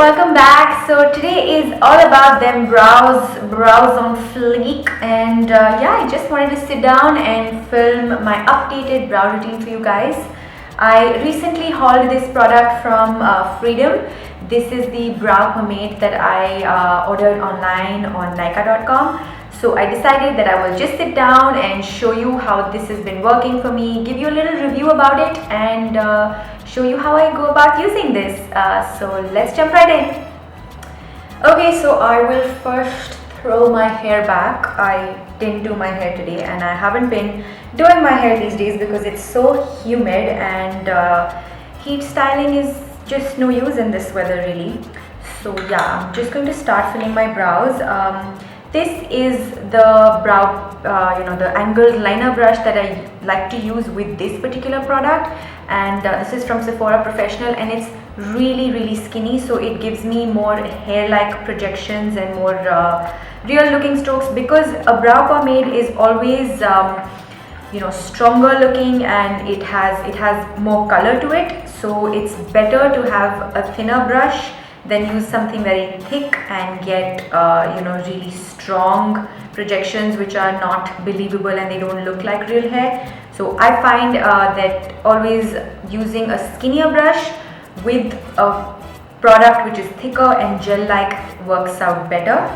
welcome back. So today is all about them brows on fleek, and yeah, I just wanted to sit down and film my updated brow routine for you guys. I recently hauled this product from Freedom. This is the brow pomade that I ordered online on Nykaa.com. So I decided that I will just sit down and show you how this has been working for me, give you a little review about it, and show you how I go about using this. So let's jump right in. Okay, so I will first throw my hair back. I didn't do my hair today, and I haven't been doing my hair these days because it's so humid, and heat styling is just no use in this weather really. So yeah, I'm just going to start filling my brows. This is the brow, the angled liner brush that I like to use with this particular product, and this is from Sephora Professional, and it's really skinny, so it gives me more hair-like projections and more real-looking strokes, because a brow pomade is always stronger looking, and it has more color to it, so it's better to have a thinner brush then use something very thick and get really strong projections which are not believable and they don't look like real hair. So I find that always using a skinnier brush with a product which is thicker and gel-like works out better.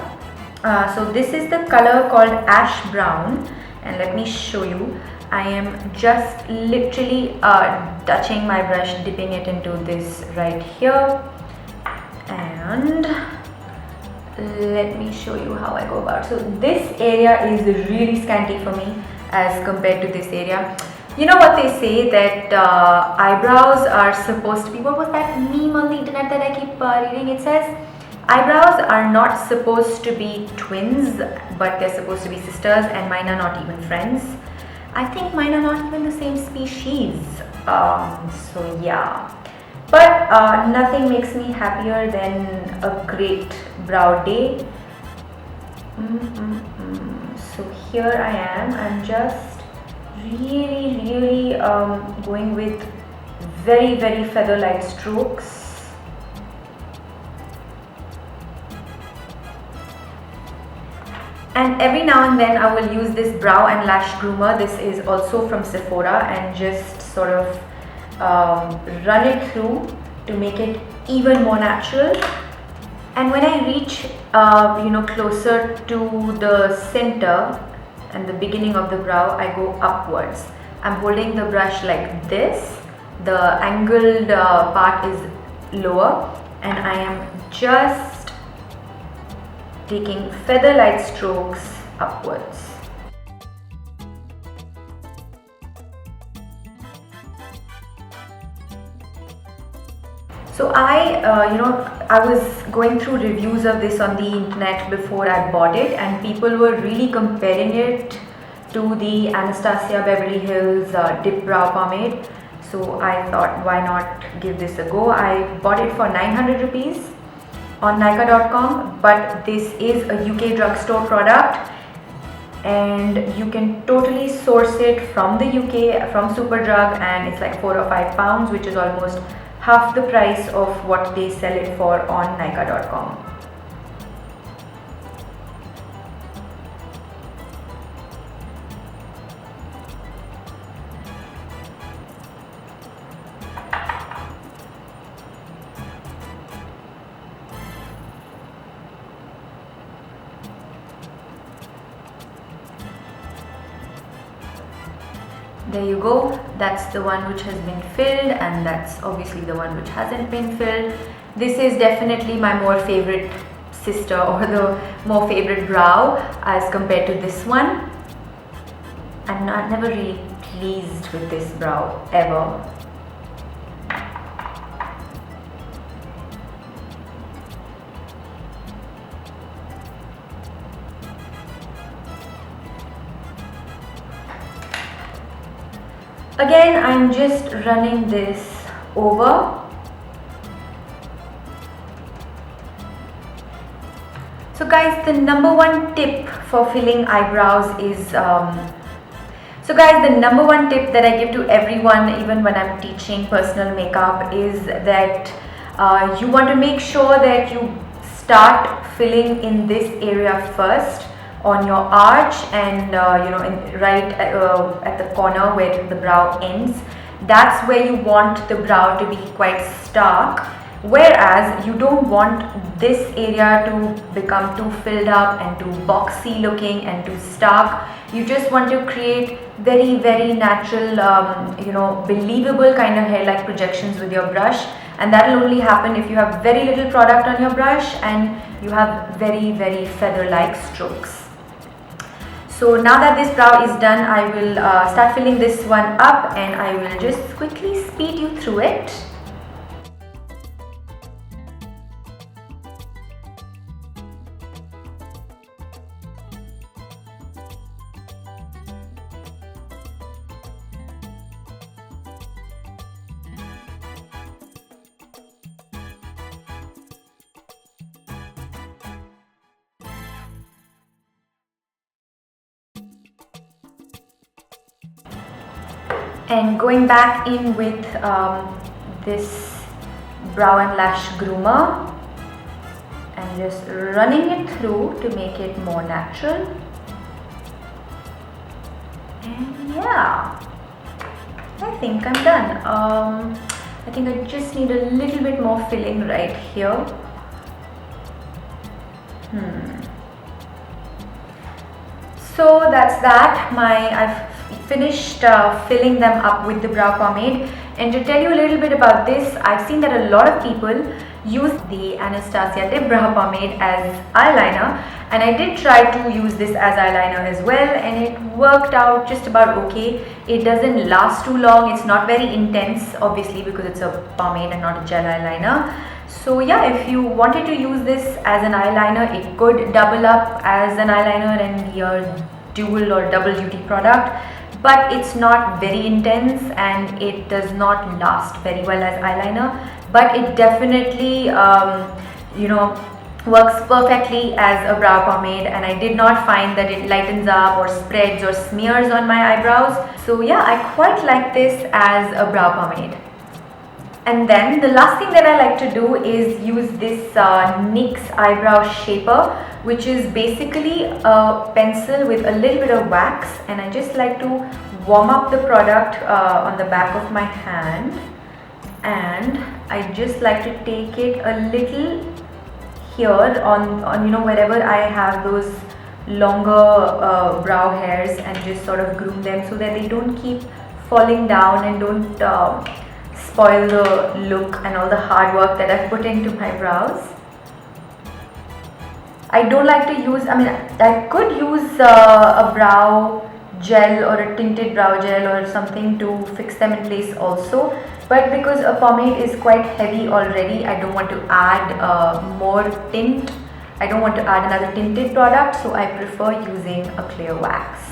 So this is the color called ash brown, and let me show you. I am just literally touching my brush, dipping it into this right here. And let me show you how I go about. So this area is really scanty for me as compared to this area. You know what they say, that eyebrows are supposed to be, what was that meme on the internet that I keep reading? It says eyebrows are not supposed to be twins, but they're supposed to be sisters, and mine are not even friends. I think mine are not even the same species. So yeah. But nothing makes me happier than a great brow day. So here I am. I'm just really going with very feather-light strokes. And every now and then I will use this brow and lash groomer. This is also from Sephora, and just sort of run it through to make it even more natural. And when I reach closer to the center and the beginning of the brow, I go upwards. I'm holding the brush like this. The angled part is lower, and I am just taking feather light strokes upwards. So I was going through reviews of this on the internet before I bought it, and people were really comparing it to the Anastasia Beverly Hills Dipbrow pomade. So I thought, why not give this a go? I bought it for 900 rupees on Nykaa.com, but this is a UK drugstore product, and you can totally source it from the UK, from Superdrug, and it's like 4 or 5 pounds, which is almost half the price of what they sell it for on Nykaa.com. There you go, that's the one which has been filled, and that's obviously the one which hasn't been filled. This is definitely my more favorite sister, or the more favorite brow as compared to this one. I'm never really pleased with this brow ever. Again, I'm just running this over. So guys, the number one tip for filling eyebrows is So guys, the number one tip that I give to everyone, even when I'm teaching personal makeup, is that You want to make sure that you start filling in this area first on your arch and right at the corner where the brow ends. That's where you want the brow to be quite stark, whereas you don't want this area to become too filled up and too boxy looking and too stark. You just want to create very natural believable kind of hair-like projections with your brush, and that will only happen if you have very little product on your brush and you have very feather-like strokes. So now that this brow is done, I will start filling this one up, and I will just quickly speed you through it. And going back in with this brow and lash groomer and just running it through to make it more natural. And yeah, I think I'm done. I think I just need a little bit more filling right here. So that's that. I've finished filling them up with the brow pomade. And to tell you a little bit about this, I've seen that a lot of people use the Anastasia Dipbrow pomade as eyeliner, and I did try to use this as eyeliner as well, and it worked out just about okay. It doesn't last too long. It's not very intense, obviously, because it's a pomade and not a gel eyeliner. So yeah, if you wanted to use this as an eyeliner, it could double up as an eyeliner and be a dual or double duty product, but it's not very intense and it does not last very well as eyeliner, but it definitely works perfectly as a brow pomade, and I did not find that it lightens up or spreads or smears on my eyebrows. So yeah, I quite like this as a brow pomade. And then the last thing that I like to do is use this NYX Eyebrow Shaper, which is basically a pencil with a little bit of wax, and I just like to warm up the product on the back of my hand, and I just like to take it a little here on wherever I have those longer brow hairs, and just sort of groom them so that they don't keep falling down and don't spoil the look and all the hard work that I've put into my brows. I don't like to use, I could use a brow gel or a tinted brow gel or something to fix them in place also, but because a pomade is quite heavy already, I don't want to add more tint. I don't want to add another tinted product, so I prefer using a clear wax.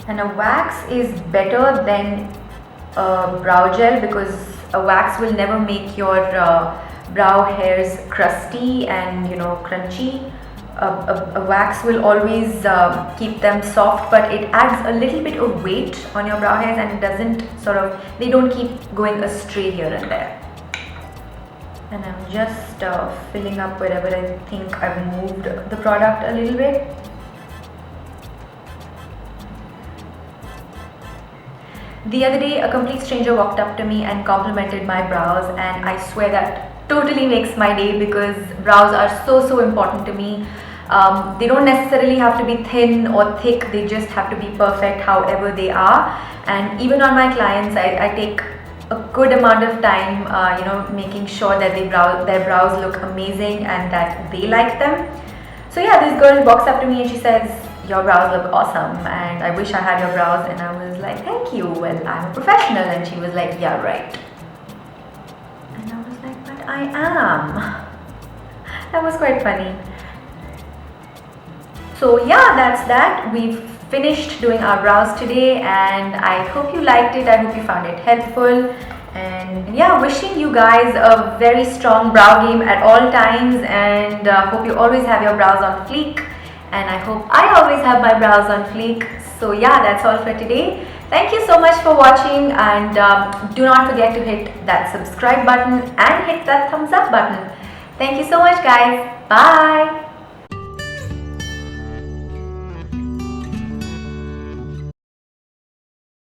And a wax is better than a brow gel because a wax will never make your brow hairs crusty and crunchy. A wax will always keep them soft, but it adds a little bit of weight on your brow hairs, and it doesn't they don't keep going astray here and there. And I'm just filling up wherever I think I've moved the product a little bit. The other day, a complete stranger walked up to me and complimented my brows, and I swear that totally makes my day because brows are so important to me. They don't necessarily have to be thin or thick, they just have to be perfect however they are. And even on my clients, I take a good amount of time making sure that their brows look amazing and that they like them. So yeah, this girl walks up to me and she says, "Your brows look awesome and I wish I had your brows." And I was like, "Thank you, well, I'm a professional." And she was like, "Yeah, right." And I was like, "But I am." That was quite funny. So yeah, that's that. We've finished doing our brows today, and I hope you liked it. I hope you found it helpful. And yeah, wishing you guys a very strong brow game at all times, and hope you always have your brows on fleek. and I hope I always have my brows on fleek. So yeah, that's all for today. Thank you so much for watching, and do not forget to hit that subscribe button and hit that thumbs up button. Thank you so much guys. Bye.